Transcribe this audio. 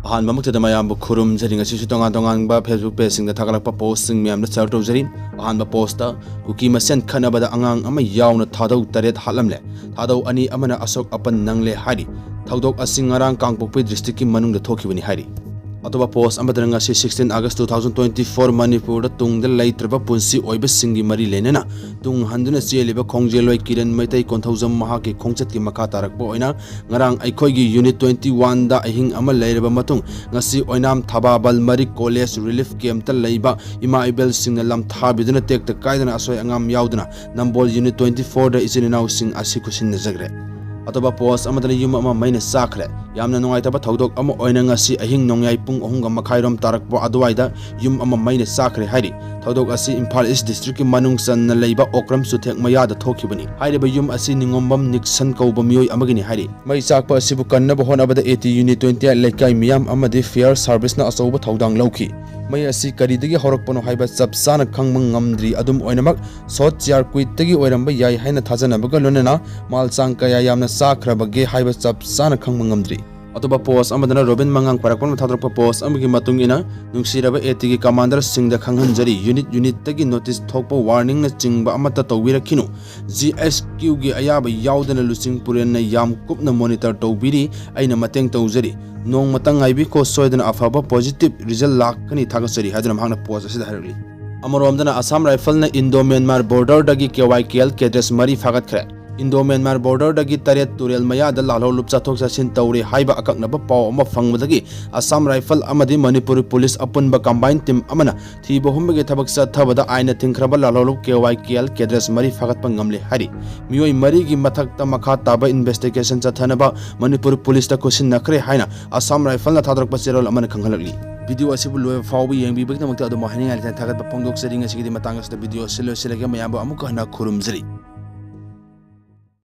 अहानबमक्तदा मयामबु खुरुमजरि ngasi tongan tongan ba Facebook page sing da thagalakpa post sing miyam da share tawjari ahanba post ta Kuki Masen Khatnaba da angang ama yauna thadau taret halamle thadau ani amana asok apan nangle hari thaudok asing ngarang Kangpokpi district ki manung da thokibani hari atoba post amadra ngasi 16 August 2024 Manipur da tungda laitraba punsi oiba singi mari lenena tung handuna cheliba khongjeloi kiran maitai konthaujam maha ki khongchat ki makha tarakpa oina ngarang aikhoi gi unit 21 da ahing ama leiraba matung ngasi oinam thababal mari college relief camp ta leiba ima ibel singna lam thabiduna tek ta kaidana asoi angam yauduna nambol unit 24 da isininaw sing asi kusin na jagre atoba post amadana yum ama maina sakre yamna nongai taba thodok ama oina ngasi ahing nongyai pung ohunga makhairom tarakpo aduaida yum ama maina sakre hairi thodok asi Imphal East district ki manung san na leiba okram suthek maya da thokibani hairiba yum asi ningombam niksan kauba miyoi amagini hairi mai sakpa asibu kannaba honabada 80 unit 20 lekai miyam amadi fair service na asoba thodang lauki mai asi karidagi horokpano haiba chapsana khangmang ngamdri adum oinamak sot chair kuitagi oiramba yai haina thajanabaga lonena malchang kaya yamna sakrabage haiba chapsana khangmang ngamdri atoba post amadana Robin mangang parakpon thadrakpa post amagi matungina nungsiraba AT gi commander singda khanghanjari unit tagi notice thokpa warning na chingba amata tawirakhinu GSQ gi ayaba yaudana lusing puren na yam kupna monitor tawbiri aina mateng tawjari nong matang aibi ko soidana afaba positive result lakkani thagasari hadana mangna post asida harli amoromdana Assam rifle na Indo Myanmar border dagi KYKL cadres mari fagat khre Indo Myanmar border dagi taret turel maya da lalo lupcha thok sasin tawri haiba akaknaba paw ama fangmadagi Assam rifle amadi Manipur police apunba combined team amana thibo humbage thabak sa thabada aina thingkraba lalo lup KYKL cadres mari fagatpa ngamle hari miyoi mari gi mathak ta makha taba investigation chathanaba Manipur police ta question nakre haina Assam rifle na thadrakpa cherol amana khanghalakli video asibu loe fawbi yengbi bagna makta ado mahani ngali thagat pa pongdok sering asigi di matang as video silo silage mayamba amuka na khurumjari